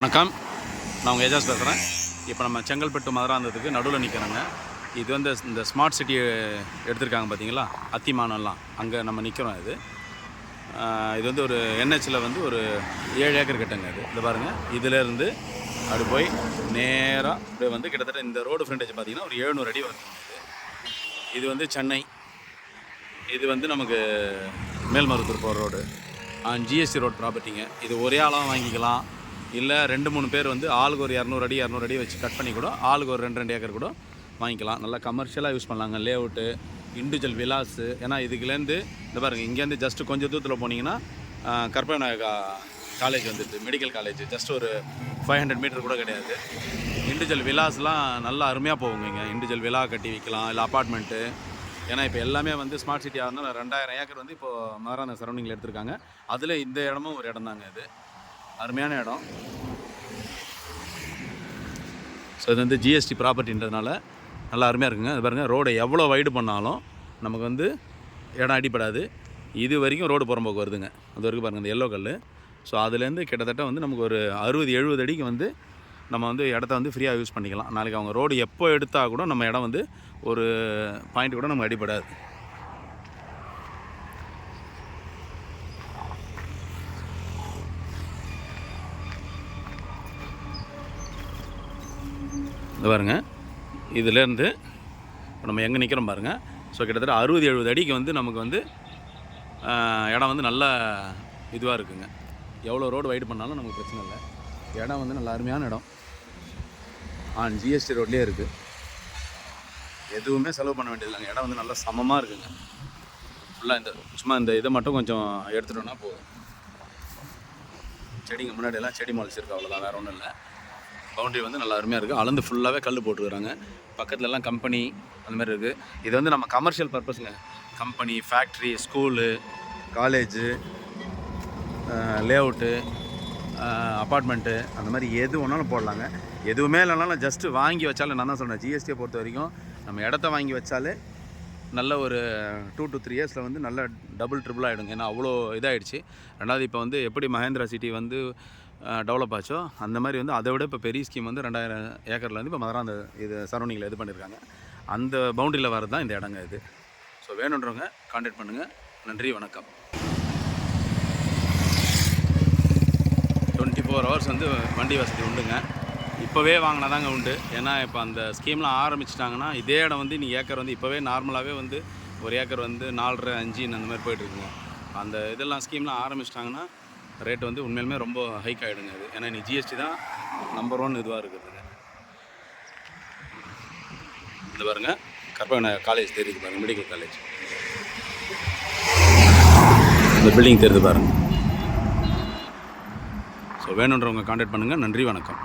வணக்கம், நான் உங்கள் ஏஜாஸ் பேசுகிறேன். இப்போ நம்ம செங்கல்பட்டு மதுராந்தகத்துக்கு நடுவில் நிற்கிறோங்க. இது வந்து இந்த ஸ்மார்ட் சிட்டி எடுத்திருக்காங்க பார்த்தீங்களா, அத்திமானம்லாம் அங்கே நம்ம நிற்கிறோம். இது வந்து ஒரு என்ஹெச்சில் வந்து ஒரு 7 ஏக்கர் கிட்டங்க. இது பாருங்கள், இதிலேருந்து அப்படி போய் நேராக அப்படியே வந்து கிட்டத்தட்ட இந்த ரோடு ஃப்ரண்டேஜ் பார்த்திங்கன்னா ஒரு 700 அடி வருது. இது வந்து சென்னை, இது வந்து நமக்கு மேல்மருவத்தூர் போகிற ரோடு, ஜிஎஸ்டி ரோடு ப்ராப்பர்ட்டிங்க. இது ஒரே ஆளாக வாங்கிக்கலாம், இல்லை 2-3 பேர் வந்து ஆளுக்கு ஒரு 200 அடி வச்சு கட் பண்ணி கூட ஆளுக்கு ஒரு 2 ஏக்கர் கூட வாங்கிக்கலாம். நல்லா கமர்ஷியலாக யூஸ் பண்ணலாங்க. லே அவுட்டு, இண்டிவிஜுவல் விலாஸு. ஏன்னா இதுக்குலேருந்து இந்த பாருங்கள், இங்கேருந்து ஜஸ்ட்டு கொஞ்சம் தூரத்தில் போனீங்கன்னா கற்பகநாயகா காலேஜ் வந்துடுது, மெடிக்கல் காலேஜ். ஜஸ்ட் ஒரு 500 மீட்டர் கூட கிடையாது. இண்டிவிஜுவல் விலாஸ்லாம் நல்லா அருமையாக போகுங்க. இங்கே இண்டிவிஜுவல் விலா கட்டி வைக்கலாம், இல்லை அப்பார்ட்மெண்ட்டு. ஏன்னா இப்போ எல்லாமே வந்து ஸ்மார்ட் சிட்டியாக இருந்தால் 2000 ஏக்கர் வந்து இப்போது மதுராந்த சரௌண்டிங்கில் எடுத்திருக்காங்க. அதில் இந்த இடமும் ஒரு இடம் தாங்க. இது அருமையான இடம். ஸோ இது வந்து ஜிஎஸ்டி ப்ராப்பர்ட்டின்றதுனால நல்லா அருமையாக இருக்குங்க. அது பாருங்கள், ரோடை எவ்வளோ வைடு பண்ணாலும் நமக்கு வந்து இடம் அடிப்படாது. இது வரைக்கும் ரோடு புறம்போக்கு வருதுங்க. அது வரைக்கும் பாருங்கள், இந்த எல்லோ கல். ஸோ அதுலேருந்து கிட்டத்தட்ட வந்து நமக்கு ஒரு 60-70 அடிக்கு வந்து நம்ம வந்து இடத்த வந்து ஃப்ரீயாக யூஸ் பண்ணிக்கலாம். நாளைக்கு அவங்க ரோடு எப்போ எடுத்தால் கூட நம்ம இடம் வந்து ஒரு பாயிண்ட் கூட நமக்கு அடிப்படாது. இது பாருங்கள், இதிலேருந்து நம்ம எங்கே நிற்கிறோம் பாருங்கள். ஸோ கிட்டத்தட்ட 60-70 அடிக்கு வந்து நமக்கு வந்து இடம் வந்து நல்ல இதுவாக இருக்குங்க. எவ்வளோ ரோடு வைடு பண்ணாலும் நமக்கு பிரச்சனை இல்லை. இடம் வந்து நல்ல அருமையான இடம். ஜிஎஸ்டி ரோட்லேயே இருக்குது. எதுவுமே செலவு பண்ண வேண்டியதில்லைங்க. இடம் வந்து நல்லா சமமாக இருக்குங்க. ஃபுல்லாக இந்த சும்மா இந்த இதை மட்டும் கொஞ்சம் எடுத்துட்டோன்னா போதும். செடிங்க முன்னாடியெல்லாம் செடி முளைச்சிருக்கு, அவ்வளோதான், வேறு ஒன்றும் இல்லை. பவுண்ட்ரி வந்து நல்லா அருமையாக இருக்குது. அளந்து ஃபுல்லாகவே கல் போட்டுக்கிறாங்க. பக்கத்துலலாம் கம்பெனி அந்த மாதிரி இருக்குது. இது வந்து நம்ம கமர்ஷியல் பர்பஸுங்க. Company, factory, school, college, layout, apartment, அந்த மாதிரி எது ஒன்றாலும் போடலாங்க. எதுவுமே இல்லைனாலும் ஜஸ்ட்டு வாங்கி வச்சாலே, நான் தான் சொல்கிறேன், ஜிஎஸ்டியை பொறுத்த வரைக்கும் நம்ம இடத்த வாங்கி வச்சாலே நல்ல ஒரு 2 to 3 இயர்ஸில் வந்து நல்ல டபுள் ட்ரிபிள் ஆகிடுங்க. ஏன்னா அவ்வளோ இதாகிடுச்சு. ரெண்டாவது இப்போ வந்து எப்படி மஹேந்திரா சிட்டி வந்து டெவலப் ஆச்சோ அந்த மாதிரி வந்து அதை விட இப்போ பெரிய ஸ்கீம் வந்து 2000 ஏக்கரில் வந்து இப்போ மதுராந்த இது சரௌண்டிங்கில் இது பண்ணியிருக்காங்க. அந்த பவுண்டரியில் வரது தான் இந்த இடங்க இது. ஸோ வேணுன்றவங்க கான்டாக்ட் பண்ணுங்கள். நன்றி, வணக்கம். 24 hours வந்து வண்டி வசதி உண்டுங்க. இப்போவே வாங்கினா தாங்க உண்டு. ஏன்னா இப்போ அந்த ஸ்கீம்லாம் ஆரம்பிச்சிட்டாங்கன்னா இதே இடம் வந்து நீங்கள் ஏக்கர் வந்து இப்போவே நார்மலாகவே வந்து ஒரு ஏக்கர் வந்து 4.5-5 அந்த மாதிரி போய்ட்டுருக்குங்க. அந்த இதெல்லாம் ஸ்கீம்லாம் ஆரம்பிச்சிட்டாங்கன்னா ரேட் வந்து உண்மையிலுமே ரொம்ப ஹைக் ஆகிடுங்க. இது ஏன்னா நீ ஜிஎஸ்டி தான் நம்பர் 1 இதுவாக இருக்குதுங்க. இந்த பாருங்கள், கற்பகநாயகா காலேஜ் தெரியுது பாருங்கள், மெடிக்கல் காலேஜ். இந்த பில்டிங் தெரியுது பாருங்கள். ஸோ வேணுன்றவங்க கான்டாக்ட் பண்ணுங்கள். நன்றி, வணக்கம்.